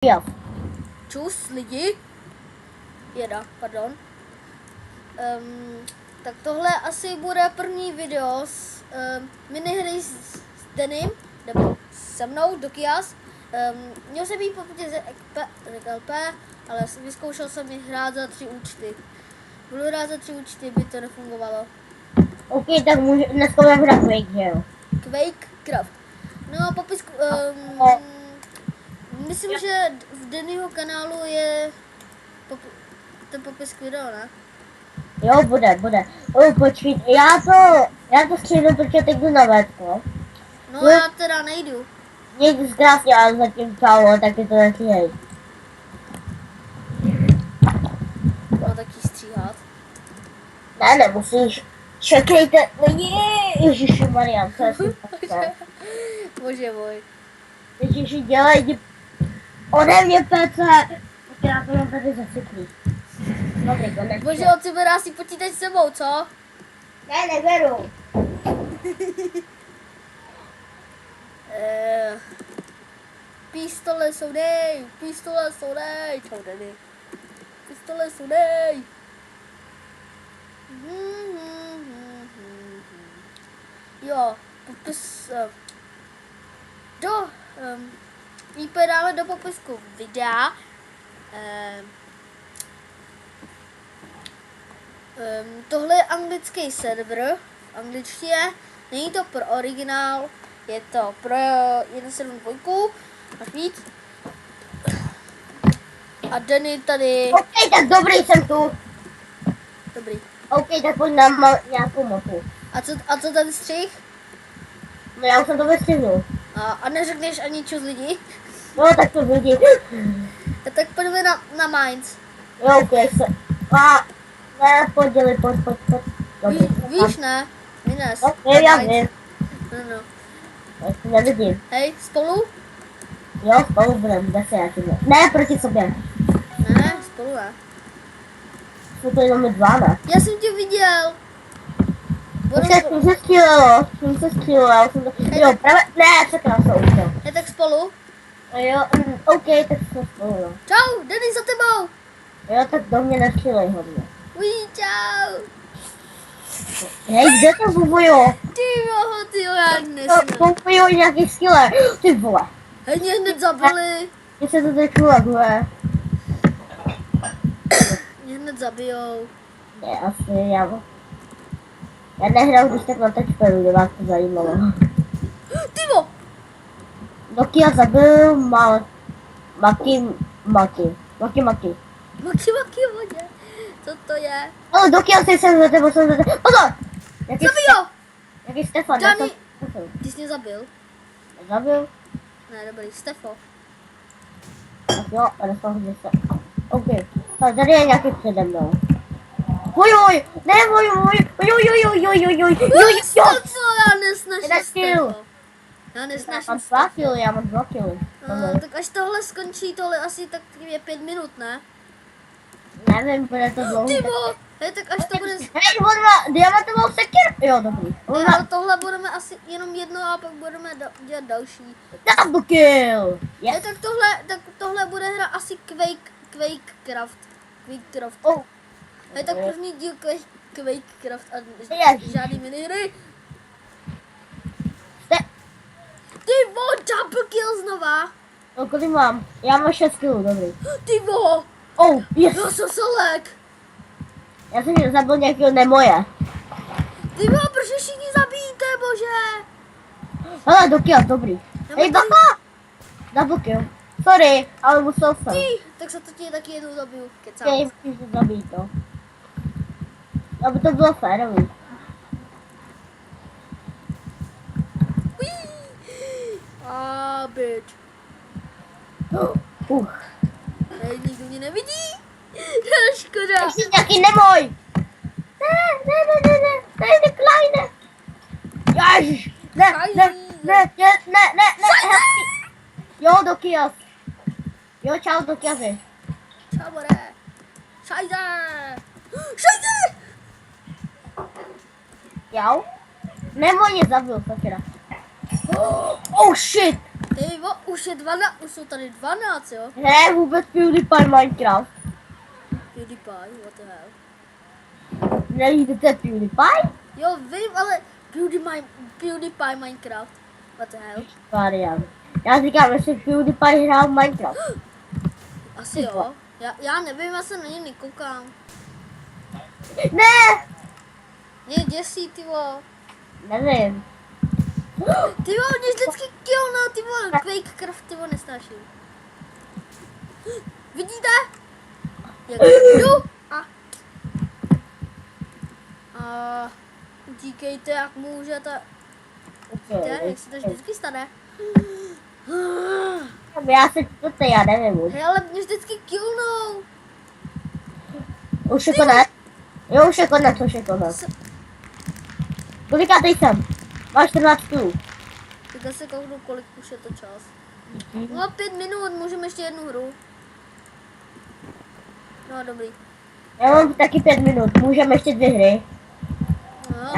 Jo. Čus lidi. Pardon. Tak tohle asi bude první video z minihry s Denim, nebo se mnou, Dokias. Měl jsem jít pokud je LP, ale vyzkoušel jsem ji hrát za 3 účty. Budu hrát za 3 účty, by to nefungovalo. OK, tak dneska budeme hrát Quake, že jo? Quakecraft. No, popisku... myslím, že v Dennyho kanálu je ten popis video, ne? Jo, bude. Počkej, já to střídnu, protože teď jdu na vétko. No, já teda nejdu. Někdy zkrásně, ale zatím čau, taky to nestříhej. No, tak jí stříhat. Ne, nemusíš. Čekejte, ježišmarja, co je super. Bože můj. Ježiši, dělej ode mě PC. Tak já to mám tady zasyklý. Dobrý, konečně. Bože, on si bude asi počítač s sebou, co? Ne, neberu. Pistole jsou nej, čau Denny. Pistole jsou nej. Jo, popis, IP dáme do popisku videa. Tohle je anglický server, v angličtině, není to pro originál, je to pro 1.7.2, máš víc. A Denny tady... OK, tak dobrý, jsem tu. Dobrý. OK, tak pojď na nějakou mapu. A co tady střih? No já už jsem to vystřihnul. A neřekneš ani čus lidi? No tak to vidí. Tak pojďme na Mainz. Jo, OK, ne, pojď. Víš, ne? Vines. No, já vím. No. Já to nevidím. Hej, spolu? Jo, spolu budeme, kde se já tím. Ne, proti sobě. Ne, spolu ne. Jsou to jenom 2, ne? Já jsem tě viděl. Jsem se střílelo. Jo, právě, ne, čekám se učil. Je tak spolu? Jo, OK, tak jsme spolu, jo. Čau, Denny za tebou. Jo, tak do mě nestřílej hodně. Čau. Hej, kde to bubuju? Ty jo, já nesmím. Bubuju nějaký skiller. Ty vole. Hej, mě hned zabili. Mně se to teď laguje. Mě hned zabijou. Ne, asi já nehraju když tak na touchpadu, kde vás to zajímalo. Tyvo. Dokia zabil Maki. Maki, vodě. Co to je? Ale Dokia jsem za tebou, Pozor! Zabijo. Jaký Stefan? Johnny. Ty jsi mě zabil? Zabil? Ne, dobrý, Stefo. Tak jo, a dostal hodně se. OK. Tak tady je nějaký přede mnou. Ojoj! Ne, ojoj! Co, já nesnažím Stefo. Já nesnažím Mám 2 kily, já mám 2 kily. Tak až tohle skončí, tohle asi tak je 5 minut, ne? Nevím, bude to dlouho. Tyvo! Hej, tak až to bude... Hej, on má diamantovou sekiru. Jo, dobrý. Ale tohle budeme asi jenom jedno a pak budeme dělat další. Double kill! Yes. Hej, tak tohle bude hra asi Quakecraft. Oh. Hej, tak první díl Quakecraft a žádný minihry. Tyvo, double kill znova. No, kolik mám? Já mám 6 killů, dobrý. Tyvo! Oh, yes. Já jsem selek. Já jsem zabil nějakého nemoje. Tyvo, proč všichni zabijíte, bože? Hele, Dokia, dobrý. Hej, bacha! Double kill. Sorry, ale musel jsem. Tak se to ti taky jednou zabiju. Kecám. Hej, musíš to zabít, no. Aby to bylo férový. Bitch. Hej, nikdo mě nevidí. Škoda. Jsi nějaký nemoj. Ne, kleine. Ježiš. Ne. Jo, Dokias. Jo, čau, Dokiasi. Čau, more. Šajze. Jau. Nemoj mě zabil, sakra. Oh shit. Hej, už je 12, už jsou tady 12, jo? Hraje vůbec PewDiePie Minecraft. PewDiePie, what the hell. Nevíte, co je PewDiePie? Jo, vím, ale PewDiePie Minecraft, what the hell. Variant. Já říkám, jestli PewDiePie hrál Minecraft. Asi jo. Já nevím, já se na něj nekoukám. Ne! Mě děsí, ty vole. Nevím. Ty vole, mě vždycky killnou, ty vole, Quakecraft, ty vole, nesnáším. Vidíte? Jak jdu? A utíkejte, jak můžete. Vidíte, jak se to vždycky stane. Já se čtvrtý, já nevím už. Hej, ale mě vždycky killnou. Už je konec. Jo, už je konec. Kolikátý jsem? Máš 14 kg. Tak já se kouknu, kolik už je to čas. No 5 minut, můžeme ještě jednu hru. No dobrý. Já mám taky 5 minut, můžeme ještě 2 hry. No,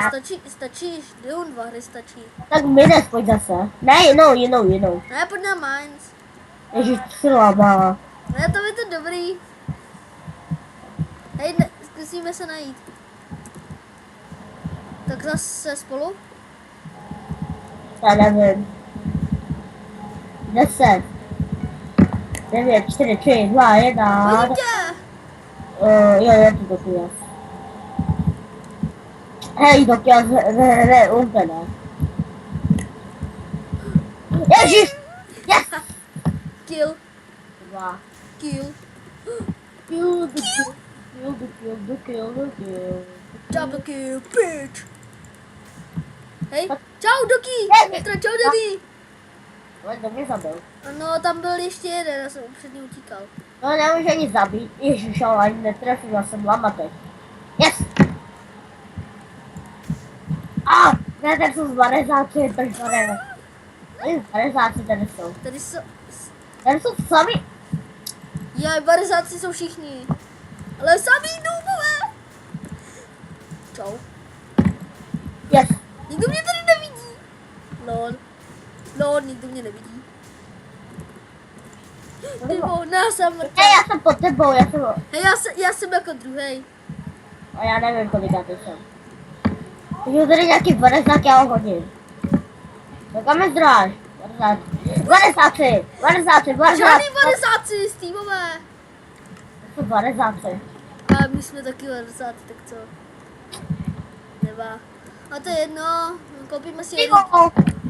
stačí, jenom 2 hry stačí. Tak Mines pojď zase. Ne, jinou. Ne, pojď na Mines. Ježiš, slabá. Ne, to je to dobrý. Hej, zkusíme se najít. Tak zase spolu? Já nevím. 10. 9, 4, 3, 2, 1. Vidím tě! Jo, to Dokias. Hej, Dokias hraje úplně. Ježiš! Yes! Kill. 2. Kill. Kill. Double kill, bitch. Hej, čau Doki! Petra, čau Daddy! Ale to mě zabil. Ano, tam byl ještě jeden, já jsem před ním utíkal. No nemůže ani zabít. Ježiš, ale ani netrefil, já jsem lamatej. Yes! Ne, tak jsou zvarezáci, takže ne. Zvarezáci tady jsou. Tady jsou sami. Barizáci jsou všichni. Ale sami noobové. Čau. Yes. Nikdo mě tady nevidí. Lol, nikdo mě nevidí. Tybo, ne, jsem mrtvý. Hej, já jsem pod tebou, Hej, já jsem jako druhej. A já nevím, kolikátý jsem. Takže tady nějaký varezák, já ho hodím. No kam je zdráž? Varezáci. Žádný barizáci, Steveové. To jsou varezáci. A my jsme taky barizáci, tak co? Nevá. A to je jedno,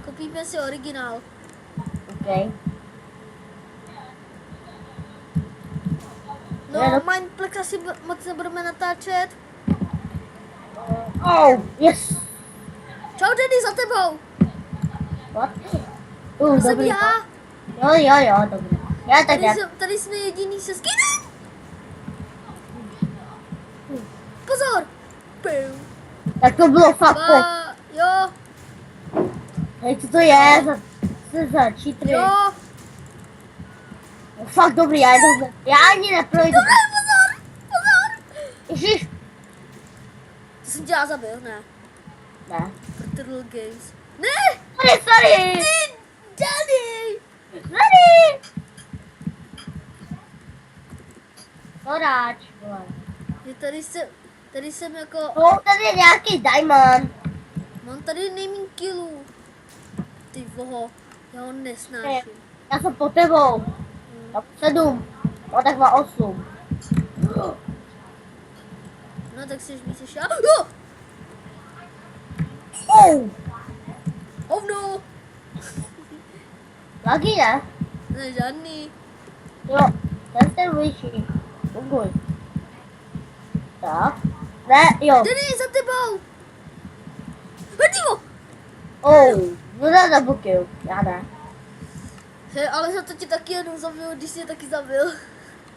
koupíme si originál. OK. No, Mineplex asi moc nebudeme natáčet. Oh, yes. Čau, Daddy, za tebou. What? To jsem Dobrý. já. Dobrý. Já tak já. Tady jsme jediný se skinem. Pozor. Pum. Tak to bylo fakt pop. Jo, Hej, co to je? Co za cheatery? jo. Fakt dobrý, já ani neprojdu. Dobré, pozor. Ježiš. To jsem tě já zabil, ne. Ne. Pro Turtle Games. Ne! Sorry. Ty, Daddy! Poráč. Je tady jsem jako... Tady je nějaký diamond. Mám tady naming killů. Ty voho, já ho nesnáším. Já jsem pod tebou. 7. O, tak má 8. No tak si víc ještě. Jo! Oh. Hovno! Lagi ne? Ne, žádný. Jo, ten vyšší. Funguj. Tak. Ne, jo. Daddy, za tebou! Hrdího! Oh, kdo double kill? Já ne. Hej, ale za to tě taky jednou zabil, když jsi je taky zabil.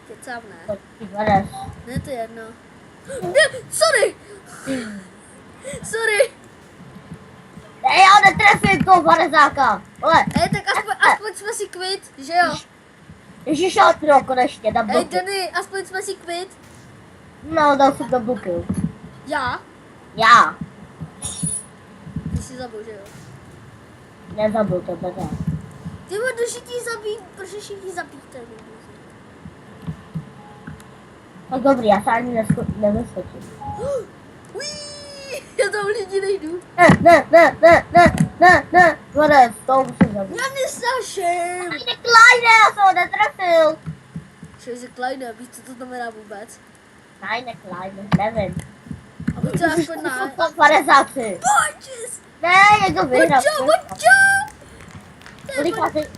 Kecám, ne. Ne, to je jedno. Ne, sorry! Sorry! Ne, já netrefím toho varezáka. Ale, Hej, tak aspoň jsme si kvit, že jo? ježiš, já to konečně double Hej, kill. Danny, aspoň jsme si kvit. No, dal jsem double kill. Já? Já. Ty jsi zabil, že jo? Nezabil to, tak. Ty budeš ti zabít, protože všichni zabíte. No dobrý, já se ani nevyskočím. Uííí, já tam lidi nejdu. Ne, Borec, to musím zabít. Já nestraším. Kleine, já jsem ho netrefil. Šejze Kleine, víš, co to znamená vůbec? Kleine, nevím. A buď se aspoň na... 53. Pojď! Ne, jak to vyhrál. Pojď!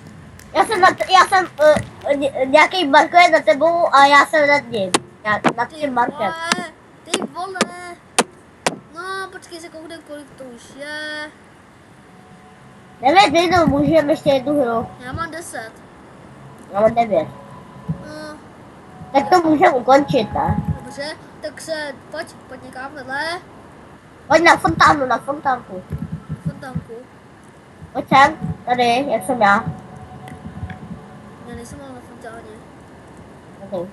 Já jsem nějaký Marko je na tebou a já jsem nad ním. Nad tím Markem. Ty vole! No, počkej se, kouknem, kolik to už je. Nevím, můžeme ještě jednu hru. Já mám 10. Já mám 9. No, Tak to můžeme ukončit, ne? dobře, tak se, pojď někam vedle. Pojď na fontánku. Fontánku. Pojď sem, tady, jak jsem já. Já nejsem ale na fontáně. Tady.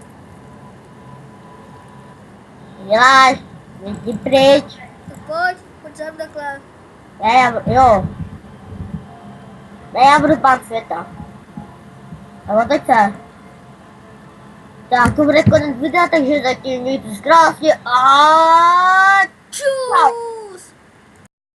Děláš, jdi pryč. Tak pojď sem takhle. Já budu pán světa. A teď se. Tak, to bude konec videa, takže zatím mějte se krásně a Čau!